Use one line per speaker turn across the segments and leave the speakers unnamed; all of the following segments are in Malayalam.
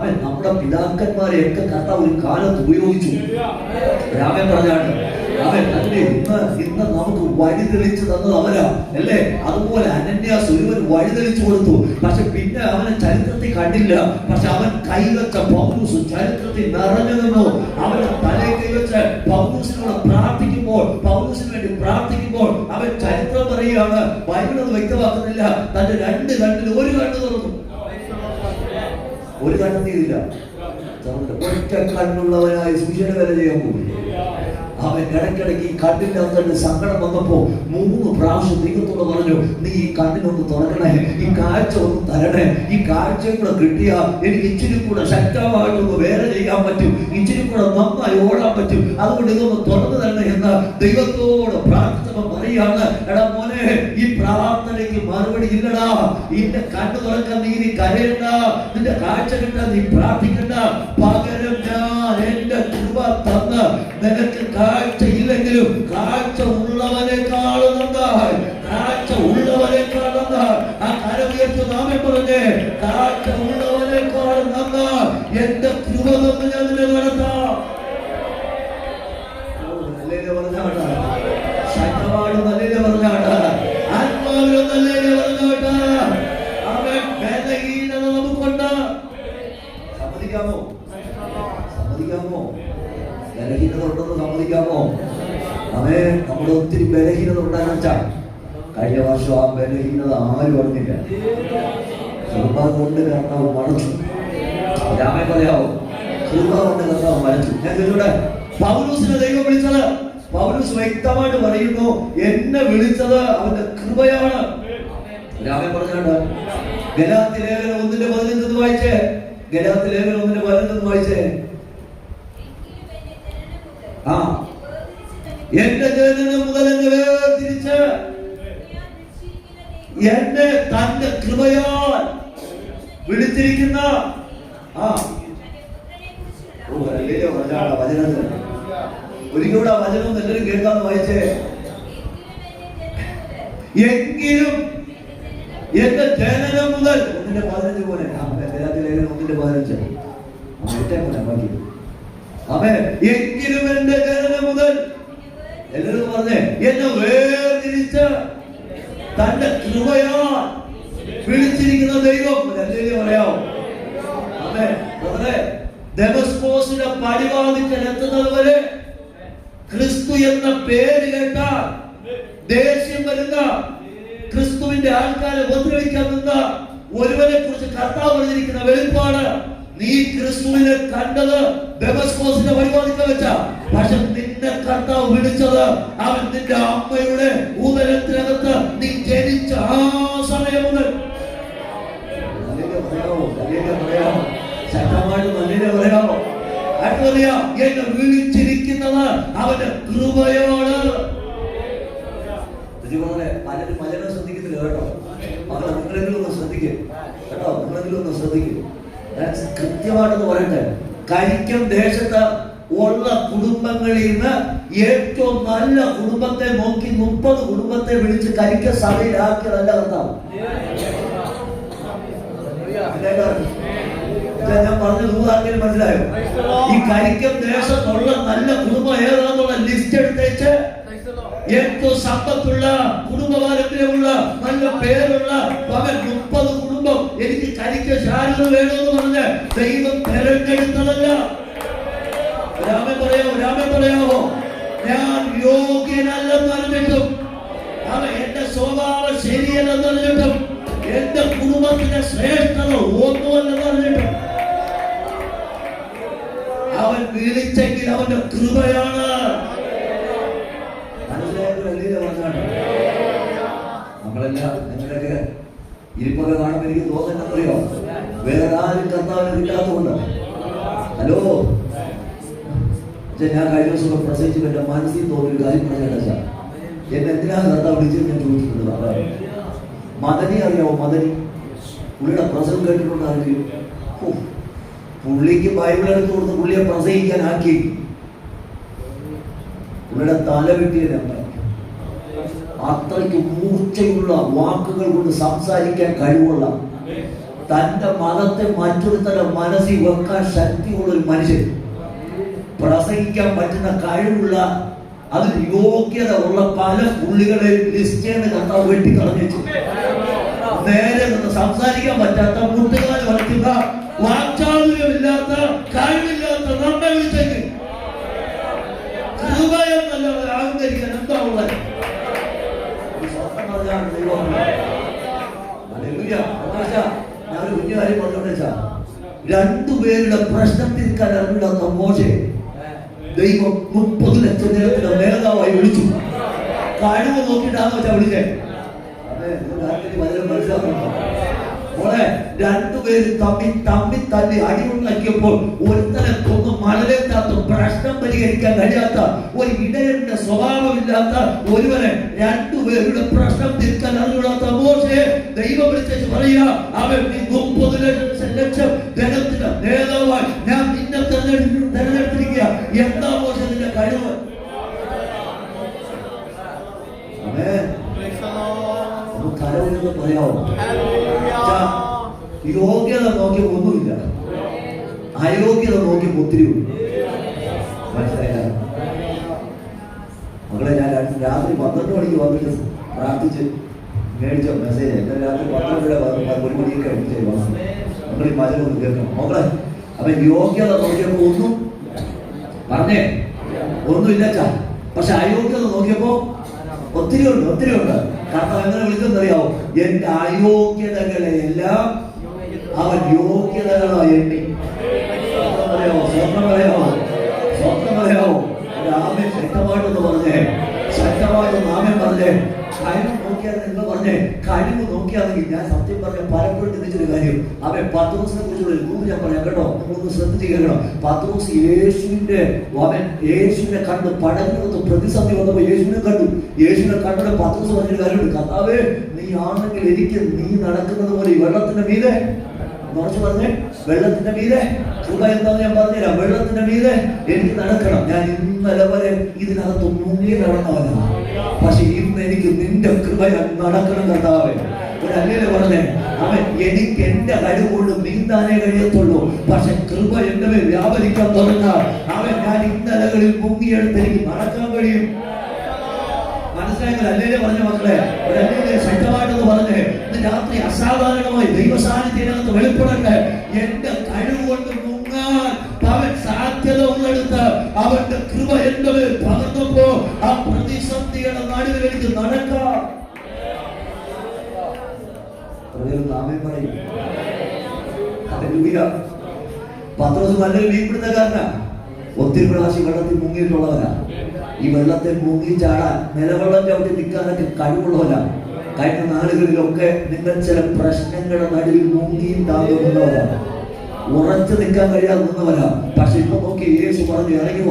അവൻ നമ്മുടെ പിതാക്കന്മാരെയൊക്കെ കർത്താവ് ഒരു കാലത്ത് ഉപയോഗിച്ചു. രാമൻ പറഞ്ഞാണ് അവൻ അല്ലേ ഇന്ന് നമുക്ക് വഴി തെളിച്ചു തന്നത് അവരാ അല്ലേ. അതുപോലെ അനന്യാസ് ഒരുവൻ വഴി തെളിച്ചു കൊടുത്തു. പക്ഷെ പിന്നെ അവനെ ചരിത്രത്തിൽ കണ്ടില്ല. പക്ഷെ അവൻ കൈവച്ച പൗലോസ് ചരിത്രത്തിൽ നിറഞ്ഞു നിന്നു. അവന്റെ തലയിൽ കൈവച്ച് പൗലോസിനോട് പ്രാർത്ഥിക്കുമ്പോൾ, പൗലോസിന് വേണ്ടി പ്രാർത്ഥിക്കുമ്പോൾ അവൻ ചരിത്രം പറയുകയാണ്. ബൈബിൾ അത് വ്യക്തമാക്കുന്നില്ല. തന്റെ രണ്ട് കണ്ണിൽ ഒരു കണ്ണ് തുറന്നു, ഒരു കണ്ണ് തീരില്ല. ഒറ്റ കണ്ണുള്ളവനായി സൂചന വരെ ചെയ്യാൻ പോകും. അവൻ ഇടയ്ക്കിടയ്ക്ക് ഈ കണ്ണിനകത്ത് സങ്കടം വന്നപ്പോ 3 പ്രാവശ്യം ദൈവത്തോട് പറഞ്ഞു, നീ ഈ കണ്ണിനൊന്ന് തുറക്കണേ, ഈ കാഴ്ച ഒന്ന് തരണേ. ഈ കാഴ്ചയും കൂടെ കിട്ടിയ എനിക്ക് ഇച്ചിരി കൂടെ ശക്തമായിട്ടൊന്ന് വേറെ ചെയ്യാൻ പറ്റും, ഇച്ചിരി കൂടെ നന്നായി ഓടാൻ പറ്റും. അതുകൊണ്ട് ഇതൊന്ന് തുറന്നു തരണേ എന്ന് ദൈവത്തോട് പ്രാർത്ഥിച്ചപ്പോ പറയാണ്, എടാ മോനെ, ഈ പ്രാർത്ഥനയ്ക്ക് മറുപടി ഇല്ലടാ. നിന്റെ കണ്ണ് തുറക്കാൻ നീ കരയണ്ട, നിന്റെ കാഴ്ച കിട്ടാൻ നീ പ്രാർത്ഥിക്കണ്ട. പകരം ഞാൻ എന്റെ കൃപ തന്ന് നിനക്ക് കാഴ്ച ഇല്ലെങ്കിലും കാഴ്ച ഉള്ളവനേക്കാളും നന്നായി, കാഴ്ച ഉള്ളവനേക്കാൾ നന്നായി. ആ കരമുയർത്തി നാമേ പറഞ്ഞേ, കാഴ്ച ഉള്ളവനേക്കാളും നന്നായി എന്റെ കൃപ തന്ന് ഞാൻ നിന്നെ നടത്താം. പറഞ്ഞാട്ടാ ശക്തമാണ്, നല്ല പറഞ്ഞാട്ടാ ആത്മാവിലും നല്ല പറഞ്ഞാട്ടാ. അവൻ ബലഹീനത നമുക്കുണ്ട്. സമ്മതിക്കാമോ? സമ്മതിക്കാമോ? ബലഹീനത ഉണ്ടെന്ന് സമ്മതിക്കാമോ? അവൻ നമ്മുടെ ഒത്തിരി ബലഹീനത ഉണ്ടാകാൻ വെച്ചാൽ കഴിഞ്ഞ വർഷം ആ ബലഹീനത ആരും പറഞ്ഞില്ല. കൃപ കൊണ്ട് കർത്താവ് മറച്ചു. രാമൻ പറയാവോ? കൃപ കൊണ്ട് കർത്താവ് മറച്ചു. ഞാൻ ചോദിച്ചോട്ടെ, പൗലോസിനെ ദൈവം വിളിച്ചത്, പൗലോസ് വ്യക്തമായിട്ട് പറയുന്നു, എന്നെ വിളിച്ചത് അവന്റെ കൃപയാണ്. രാമൻ പറഞ്ഞാണ്ട് ഗലാത്യ ലേഖനം 1:15 വായിച്ചേ. ഗലാത്യ ലേഖനം 1:15 വായിച്ചേ. എന്റെ ജനനം മുതൽ എന്നെ വേർതിരിച്ച് എന്നെ തന്റെ കൃപയാൽ വിളിച്ചിരിക്കുന്ന വചനത്തിൽ ഒരിക്കലൂടെ ആ വചനം എല്ലാവരും കേൾക്കാന്ന് വായിച്ചേ. എങ്കിലും എന്റെ ജനനം മുതൽ 1:15 പോലെ ഗലാത്യ ലേഖനം 1:15 ബാക്കി. അവൻ എങ്കിലും എന്റെ ജനനം മുതൽ എല്ലാവരും പറഞ്ഞേ, എന്നെ വേർതിരിച്ച് തന്റെ കൃപയാൽ വിളിച്ചിരിക്കുന്ന ദൈവം. എല്ലാവരും പറയാമോ? അവൻ ദമസ്കോസിന്റെ പടിവാതിക്കൽ എത്തുന്നത് വരെ ക്രിസ്തു എന്ന പേര് കേട്ടാൽ ദേഷ്യം വരുന്ന, ക്രിസ്തുവിന്റെ ആൾക്കാരെ ഉപദ്രവിക്കാൻ നിന്ന ഒരുവനെ കുറിച്ച് കർത്താവ് പറഞ്ഞിരിക്കുന്ന വെളിപ്പാട്. നീ ക്രിസ്തുവിനെ കണ്ടത് ദമസ്കോസിന്റെ വഴിവാതിക്കൽ വെച്ച, പക്ഷെ നിന്നെ കർത്താവ് വിളിച്ചത് അവൻ നിന്റെ അമ്മയുടെ ഉദരത്തിനകത്ത് നീ ജനിച്ച ആ സമയം മുതൽ. ശക്തമായിട്ട് നല്ല പറയാമോ? അറിയാം, എന്നെ വിളിച്ചിരിക്കുന്നത് അവന്റെ കൃപയോട്. പലരും വചനം ശ്രദ്ധിക്കുന്നില്ല കേട്ടോ. അങ്ങനെ നിങ്ങളെങ്കിലും ഒന്ന് ശ്രദ്ധിക്കും കേട്ടോ, നിങ്ങളെങ്കിലും ഒന്ന് ശ്രദ്ധിക്കും. കൃത്യമായിട്ടെന്ന് പറയട്ടെ, കരിക്കം ദേശത്ത് ഉള്ള കുടുംബങ്ങളിൽ നിന്ന് ഏറ്റവും നല്ല കുടുംബത്തെ നോക്കി 30 കുടുംബത്തെ വിളിച്ച് കരിക്ക സഭയിലാക്കിയതല്ല കർത്താവ്. ഞാൻ പറഞ്ഞ നൂറാക്കിയാലും മനസ്സിലായോ? ഈ കരിക്കം ദേശത്തുള്ള നല്ല കുടുംബം ഏതാണെന്നുള്ള ലിസ്റ്റ് എടുത്തേച്ച് ഏറ്റവും സമ്പത്തുള്ള കുടുംബ പാരമ്പര്യമുള്ള നല്ല പേരുള്ള 30 കുടുംബം എനിക്ക് കരിക്ക ശാരദ വേണമെന്ന് പറഞ്ഞ് ദൈവം തെരഞ്ഞെടുത്തതല്ല. രാമൻ പറയാമോ? ഞാൻ യോഗ്യനല്ലെന്ന് അറിഞ്ഞിട്ടും, അവൻ എന്റെ സ്വഭാവം ശരിയല്ലെന്ന് അറിഞ്ഞിട്ടും, എന്റെ കുടുംബത്തിന്റെ ശ്രേഷ്ഠത ഒന്നുമല്ലെന്ന് അറിഞ്ഞിട്ടും അവൻ വിളിച്ചെങ്കിൽ അവന്റെ കൃപയാണ്. നമ്മളെല്ലാം നിങ്ങളൊക്കെ ഇരിപ്പൊക്കെ കാണുമ്പോൾ എനിക്ക് തോന്നുന്നറിയോ, വേറെ ആരും കർത്താവിനെ കിട്ടാത്തതുകൊണ്ട്. ഹലോ, ഞാൻ കഴിഞ്ഞ ദിവസം പ്രസംഗിച്ചു എന്റെ മനസ്സിൽ തോന്നിയൊരു കാര്യം പറഞ്ഞാ, എന്നെ എന്തിനാണ് കർത്താവ് വിളിച്ചത് ഞാൻ ചോദിച്ചിട്ടുണ്ട്. മദനി അറിയാവോ? മദനി പുള്ളിയുടെ പ്രസംഗം കേട്ടിട്ടുണ്ടായിരിക്കും. പുള്ളിക്ക് ബൈബിൾ എടുത്തു കൊടുത്ത് പുള്ളിയെ പ്രസംഗിക്കാനാക്കി. പുള്ളിയുടെ തല കിട്ടിയതല്ല, അത്രയ്ക്ക് മൂർച്ചയുള്ള വാക്കുകൾ കൊണ്ട് സംസാരിക്കാൻ കഴിവുള്ള തന്റെ മതത്തെ മറ്റൊരുത്തരുടെ മനസ്സിൽ വെക്കാൻ ശക്തിയുള്ള ഒരു മനുഷ്യൻ, പ്രസംഗിക്കാൻ പറ്റുന്ന കഴിവുള്ള, അതിന് യോഗ്യത ഉള്ള പല പുള്ളികളെ ലിസ്റ്റ് ചെയ്ത് കർത്താവ് വെട്ടിക്കളഞ്ഞു. നേരെ നിന്ന് സംസാരിക്കാൻ പറ്റാത്ത, മുട്ടുകാൽ വരയ്ക്കുന്ന, വാക്ചാതുര്യമില്ലാത്ത, കഴിവില്ലാത്ത നമ്മെ വിളിച്ചേക്ക് കൃപയെന്നല്ലാതെ അഹങ്കരിക്കാൻ എന്താ ഉള്ളത്? ഞാനൊരു കുഞ്ഞു കാര്യം പറഞ്ഞോണ്ടാ, രണ്ടുപേരുടെ പ്രശ്നം തീർക്കാൻ അറിഞ്ഞിടാത്ത മോശെ ദൈവം 30 ലക്ഷം ജനത്തിന്റെ നേതാവായി വിളിച്ചു. കഴിവ് നോക്കിയിട്ടാന്ന് വെച്ചാ വിളിച്ചേ. മനസ്സിലാക്കുന്നുണ്ടോ? മോളെ, രണ്ടുപേരും തമ്മി തല്ലി അടിയുണ്ടാക്കിയപ്പോൾ ഒരുത്തനെ കൊന്നു മണലേറ്റാത്ത, പ്രശ്നം പരിഹരിക്കാൻ കഴിയാത്ത, ഒരു ഇടയന്റെ സ്വഭാവമില്ലാത്ത ഒരുവനെ രണ്ടുപേരുടെ പ്രശ്നം തീർക്കാൻ അറിഞ്ഞിടാത്ത മോശെ ദൈവം വിളിച്ചു പറയാ, അവൻ 30 ലക്ഷം ജനത്തിന്റെ നേതാവായി ഞാൻ നിന്നെ തെരഞ്ഞെടുത്തിരിക്കുക. എന്താ മോശ നിന്റെ കഴിവ്? കരവെന്ന് പറയാമോ? യോഗ്യത നോക്കി ഒന്നുമില്ല, അയോഗ്യത നോക്കി ഒത്തിരി ഉണ്ട്. മനസ്സിലായ മക്കളെ, ഞാൻ രാത്രി 12 മണിക്ക് വന്നിട്ട് പ്രാർത്ഥിച്ച് മേടിച്ച മെസ്സേജ് എല്ലാം രാത്രി 12 1 മണിയൊക്കെ അടിച്ചേ വന്നു. നമ്മൾ ഈ മജ ഒന്ന് കേൾക്കണം മക്കളെ. അപ്പൊ യോഗ്യത നോക്കിയപ്പോ ഒന്നും പറഞ്ഞേ ഒന്നുമില്ല. പക്ഷെ അയോഗ്യത നോക്കിയപ്പോ ഒത്തിരി ഉണ്ട്. കർത്താവ് എങ്ങനെ വിളിച്ചെന്നറിയാവോ? എന്റെ അയോഗ്യതകളെ എല്ലാം അവൻ യോഗ്യതകളായി എണ്ണി. സ്വപ്നം പറയാമോ? ആമേൻ ശക്തമായിട്ടൊന്ന് പറഞ്ഞേ, ശക്തമായിട്ടൊന്ന് ആമേൻ പറഞ്ഞേ. കഴിവ് നോക്കിയാൽ നിങ്ങൾ പറഞ്ഞേ, കഴിവ് നോക്കിയാണെങ്കിൽ ഞാൻ സത്യം പറഞ്ഞ പലപ്പോഴും ചിന്തിച്ചൊരു കാര്യം, അവൻ പത്രോസിനെ കുറിച്ചുള്ള ഒരു ഞാൻ പറയാം കേട്ടോ, ഒന്ന് ശ്രദ്ധിച്ച് കേൾക്കണം. പത്രോസ് യേശുവിനെ കണ്ടു, പടകിനകത്ത് പ്രതിസന്ധി വന്നപ്പോ യേശുവിനെ കണ്ടു പത്രോസ് പറഞ്ഞൊരു കാര്യമുണ്ട്, കർത്താവേ നീ ആണെങ്കിൽ എനിക്ക് നീ നടക്കുന്നത് പോലെ ഈ വെള്ളത്തിന്റെ മീതെ കുറച്ച് പറഞ്ഞേ, വെള്ളത്തിന്റെ മീതെ കൃപ എന്താന്ന് ഞാൻ പറഞ്ഞുതരാം. വെള്ളത്തിന്റെ മീതെ എനിക്ക് നടക്കണം. ഞാൻ ഇന്നലെ വരെ ഇതിനകത്ത് മുങ്ങി നടന്നവനാണ്, പക്ഷെ ഇന്ന് എനിക്ക് നിന്റെ കൃപയാൽ നടക്കണം കർത്താവേ. ഒരു അല്ലേ പറഞ്ഞേ, അവൻ എനിക്ക് എന്റെ കഴിവുകൊണ്ട് നീന്താനേ കഴിയത്തുള്ളൂ, പക്ഷെ കൃപ എന്റെ മേൽ വ്യാപരിക്കാൻ തുടങ്ങാം. അവൻ ഞാൻ ഇന്നലകളിൽ മുങ്ങിയെടുത്ത് എനിക്ക് നടക്കാൻ കഴിയും. മനസ്സിലായെങ്കിൽ അല്ലേ പറഞ്ഞ മക്കളെ? ഒരു അല്ലേ ശക്തമായിട്ടൊന്ന് പറഞ്ഞേ, ഇന്ന് രാത്രി അസാധാരണമായി ദൈവസാന്നിധ്യത്തിനകത്ത് വെളിപ്പെടട്ടെ. എന്റെ കഴിവുകൊണ്ട് മുങ്ങാൻ അവൻ സാധ്യത ഉള്ളെടുത്ത് അവന്റെ കൃപ എന്റെ മേൽ പകർന്നപ്പോ ആ പ്രതിസന്ധിയുടെ നടുവിൽ എനിക്ക് നടക്കാം. പത്രോസ് നല്ലൊരു മീൻപിടുത്തക്കാരനാ, ഒത്തിരി പ്രാവശ്യം വെള്ളത്തിൽ മുങ്ങിയിട്ടുള്ളവനാ. ഈ വെള്ളത്തിൽ മുങ്ങി ചാടാൻ, നിലവെള്ളം ചവിട്ടി നിൽക്കാനൊക്കെ കഴിവുള്ളവനാ. കഴിഞ്ഞ നാളുകളിലൊക്കെ നിങ്ങൾ ചില പ്രശ്നങ്ങളുടെ നടുവിൽ മുങ്ങിയും താങ്ങുന്നവരാണ്, ഉറച്ചു നിൽക്കാൻ കഴിയാതെ നിന്നവരാ. പക്ഷെ ഇപ്പൊ നോക്കി യേശു പറഞ്ഞു, ഇറങ്ങി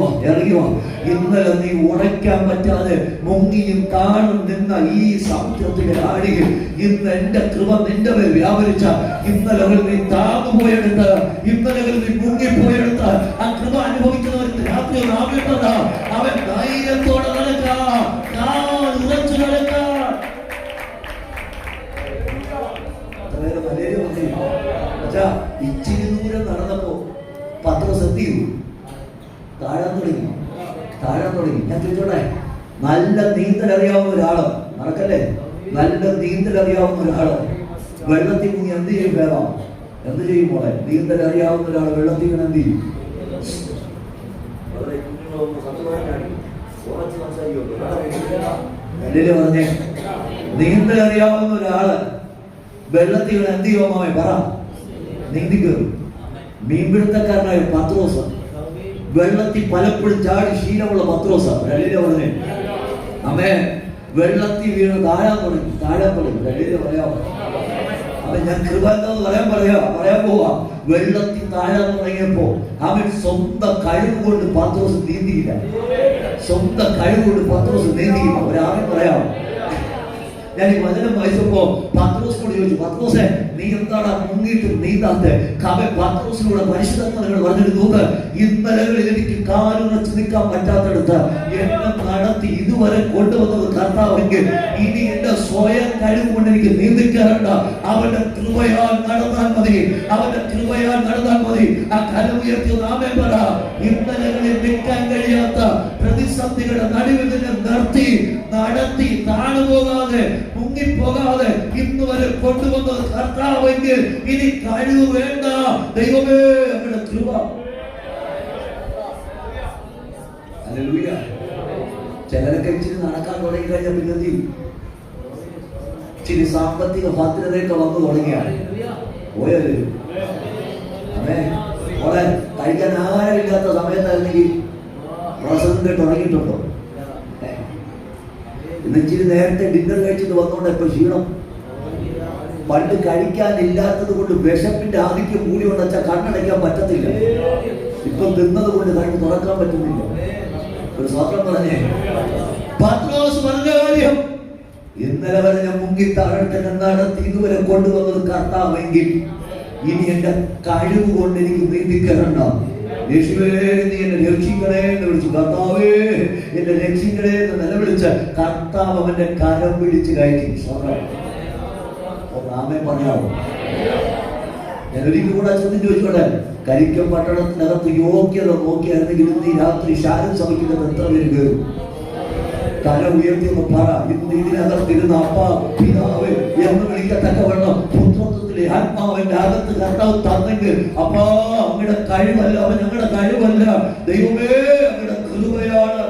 വാ. ഇന്നലെ നീ ഉറയ്ക്കാൻ പറ്റാതെ മുങ്ങിയും താണും നിന്ന ഈ സമുദ്രത്തിലെ ആഴിയിൽ ഇന്ന് എന്റെ കൃപ നിന്റെ മേൽ വ്യാപരിച്ച, ഇന്നലകൾ നീ താങ്ങുപോയെടുത്ത്, ഇന്നലകൾ നീ മുങ്ങിപ്പോയെടുത്ത് ആ കൃപ അനുഭവിക്കുന്നവർക്ക് രാത്രി ആവേണ്ടത അവൻ ധൈര്യത്തോടെ നടക്കാം, ഉറച്ചു നടക്കാം. ഇച്ചിരി ദൂരം നടന്നപ്പോ പത്രോസ് എന്ത് ചെയ്തു? താഴാൻ തുടങ്ങി. ഞാൻ ചോദിച്ചോട്ടെ, നല്ല നീന്തൽ അറിയാവുന്ന ഒരാള്, നടക്കല്ലേ, നല്ല നീന്തൽ അറിയാവുന്ന ഒരാള് വെള്ളത്തിൽ മുങ്ങി എന്ത് ചെയ്യും? വേണം എന്ത് ചെയ്യും മോളെ? നീന്തൽ അറിയാവുന്ന ഒരാൾ വെള്ളത്തിൽ എന്ത് ചെയ്യും? പറഞ്ഞേ, നീന്തൽ അറിയാവുന്ന ഒരാള് വെള്ളത്തിൽ എന്ത് ചെയ്യുമോ? പറ, നീന്തിക്കയറും. മീൻപിടുത്തക്കാരനായ പത്രോസ്, വെള്ളത്തിൽ പലപ്പോഴും ചാടി ശീലമുള്ള പത്രോസ് പറഞ്ഞേ, അമ്മേ വെള്ളത്തിൽ വീണ് താഴാൻ തുടങ്ങി. പറയാമോ? അവൻ ഞാൻ കൃപ എന്താന്ന് പറയാൻ പോവാ. വെള്ളത്തിൽ താഴാൻ തുടങ്ങിയപ്പോ അവൻ സ്വന്തം കഴിവ് കൊണ്ട് പത്രോസ് നീന്തിയില്ല. ഒരാളെ പറയാമോ? ഞാൻ ഈ വചനം വായിച്ചപ്പോ പത്രോസിനോട് ചോദിച്ചു, പത്രോസേ നീ എന്താണ് മുങ്ങിയിട്ട് നീന്താത്തെ? അവൻ പത്രോസിലൂടെ പരിശുദ്ധാത്മാവിനോട് പറഞ്ഞിരുന്നു, ഇന്നലകളിൽ എനിക്ക് കാലുറച്ച് നിൽക്കാൻ പറ്റാത്തടുത്ത് എന്നെ നടത്തി ഇതുവരെ കൊണ്ടുവന്നത് കർത്താവെങ്കിൽ ഇനി എന്റെ സ്വയം കഴിവ് കൊണ്ട് എനിക്ക് നീന്തിക്കാറുണ്ട്. അവന്റെ കൃപയാൽ നടന്നാൽ മതി, അവന്റെ കൃപയാൽ നടന്നാൽ മതി. ആ കരം ഉയർത്തി നാമേ പറ. ഇന്നലകളിൽ നിൽക്കാൻ കഴിയാത്ത പ്രതിസന്ധികളുടെ നടുവിൽ നിന്ന് നിർത്തി നടത്തി താണുപോകാതെ മുങ്ങിപ്പോകാതെ ഇന്ന് വരെ കൊണ്ടുവന്നത് കർത്താവെങ്കിൽ ഇനി കഴിവ് വേണ്ട. ദൈവമേ അവരുടെ കൃപ. ഹല്ലേലൂയ. ചിലരൊക്കെ ഇച്ചിരി നടക്കാൻ തുടങ്ങി കഴിഞ്ഞാൽ പിന്നെ എന്ത് ചെയ്യും? ഇച്ചിരി സാമ്പത്തിക ഭദ്രതയൊക്കെ വന്നു തുടങ്ങിയാണ് പോയത്. അതെ, മോളെ കഴിക്കാൻ ആഹാരമില്ലാത്ത സമയത്തായിരുന്നെങ്കിൽ പ്രസംഗം കേട്ട് തുടങ്ങിയിട്ടുണ്ടോ? ഇന്ന് ഇച്ചിരി നേരത്തെ ഡിന്നർ കഴിച്ചിട്ട് വന്നോണ്ട് ഇപ്പൊ ക്ഷീണം. പണ്ട് കഴിക്കാനില്ലാത്തത് കൊണ്ട് വിശപ്പിന്റെ ആധിക്യം കൂടി കൊണ്ടുവച്ചാൽ കണ്ണടയ്ക്കാൻ പറ്റത്തില്ല. ഇപ്പൊ തിന്നത് കൊണ്ട് കണ്ണ് തുറക്കാൻ പറ്റുന്നില്ല. ഒരു സ്വപ്നം പറഞ്ഞേ, പത്രോസ് പറഞ്ഞ കാര്യം ഇന്നലെ വരെ ഞാൻ മുങ്ങി താഴത്തെ നടത്തി ഇതുവരെ കൊണ്ടുവന്നത് കർത്താവെങ്കിൽ ഇനി എന്റെ കഴിവ് കൊണ്ട് എനിക്ക് നീന്തിക്കറണ്ട. യേശുവേ നീ എന്നെ രക്ഷിക്കണേ എന്ന് വിളിച്ചു. കർത്താവേ എന്നെ രക്ഷിക്കണേ എന്ന് നിലവിളിച്ച് കർത്താവ് അവന്റെ കരം പിടിച്ച് കയറ്റി. ആമേൻ പറയാമോ? ഞാൻ ഒരിക്കൽ കൂടെ ചോദ്യം ചോദിച്ചോട്ടെ, കരിക്കം പട്ടണത്തിനകത്ത് യോഗ്യത നോക്കിയായിരുന്നെങ്കിൽ ഇന്ന് ഈ രാത്രി ഷാരൻ സഭയ്ക്കുന്നത് എത്ര പേര് കയറും? കരം ഉയർത്തിയൊന്ന് പറ. ഇന്ന് ഇതിനകത്തിരുന്ന അപ്പ പിതാവ് എന്ന് വിളിക്കത്തക്കവണ്ണം പുത്രത്വത്തിലെ ആത്മാവിന്റെ അകത്ത് കർത്താവ് തന്നെങ്കിൽ അപ്പാ അങ്ങയുടെ കഴിവല്ല, അവൻ ഞങ്ങളുടെ കഴിവല്ല, ദൈവമേ അങ്ങയുടെ കൃപയാണ്.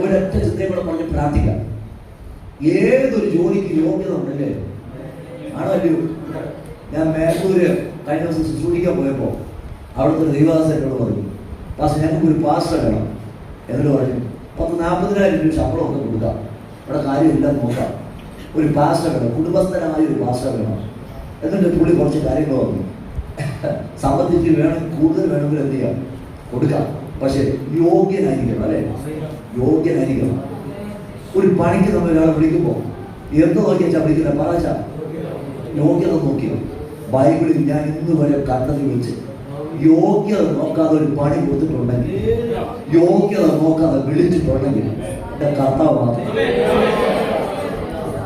ഒരൊറ്റ ചിന്തയും കൂടെ പറഞ്ഞ് പ്രാർത്ഥിക്കാം. ഏതൊരു ജോലിക്ക് യോഗ്യത ഉണ്ടല്ലേ? ആണോ അല്ലയോ? ഞാൻ മേലൂര് കഴിഞ്ഞ ദിവസം ശുശ്രൂഷിക്കാൻ പോയപ്പോ അവിടുത്തെ ഒരു ദൈവദാസൻ എന്നോട് പറഞ്ഞു, പക്ഷെ ഞങ്ങൾക്ക് ഒരു പാസ്റ്റർ വേണം. എന്നോട് പറഞ്ഞു 40,000 രൂപ ശമ്പളം ഒക്കെ കൊടുക്കാം, ഇവിടെ കാര്യമില്ലെന്ന് നോക്കാം. ഒരു പാസ്റ്റർ വേണം, കുടുംബസ്ഥനായ ഒരു പാസ്റ്റർ വേണം. എന്നിട്ട് പുള്ളി കുറച്ച് കാര്യങ്ങൾ പറഞ്ഞു. സാമ്പത്തിക വേണം, കൂടുതൽ വേണമെങ്കിൽ എന്ത് ചെയ്യാം, കൊടുക്കാം. പക്ഷെ യോഗ്യനായിരിക്കണം. അല്ലെ, യോഗ്യനായിരിക്കണം. ഒരു പണിക്ക് നമ്മൾ ഒരാളെ വിളിക്കുമ്പോൾ എന്ത് നോക്കിയാ വിളിക്കുന്നത്? പറയാച്ച യോഗ്യത നോക്കിയോ? ബൈബിളിൽ ഞാൻ ഇന്ന് വരെ കണ്ടത് വെച്ച് യോഗ്യത നോക്കാതെ ഒരു പണി കൊടുത്തിട്ടുണ്ടെങ്കിൽ, യോഗ്യത നോക്കാതെ വിളിച്ചിട്ടുണ്ടെങ്കിൽ എന്റെ കർത്താവ് മാത്രം.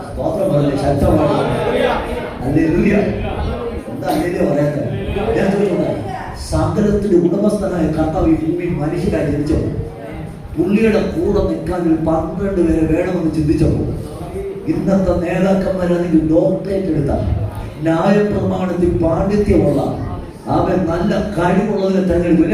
സ്തോത്രം പറഞ്ഞ ശക്തമാണ്. ഹല്ലേലൂയ. എന്താ ഹല്ലേലൂയ പറയാത്ത? ഞാൻ ചോദിച്ചോട്ടെ, സകലത്തിന്റെ ഉടമസ്ഥനായ കർത്താവ് ഈ ഭൂമിയിൽ മനുഷ്യരായി ജനിച്ചോ? പുള്ളിയുടെ കൂടെ നിൽക്കാൻ ഒരു 12 പേരെ വേണമെന്ന് ചിന്തിച്ചപ്പോൾ ഇന്നത്തെ നേതാക്കന്മാരാണെങ്കിൽ ഡോക്ടറേറ്റ് എടുത്ത, ന്യായപ്രമാണത്തിൽ പാണ്ഡിത്യമുള്ള, അവൻ നല്ല കഴിവുള്ളവരെ തെരഞ്ഞെടുക്കും.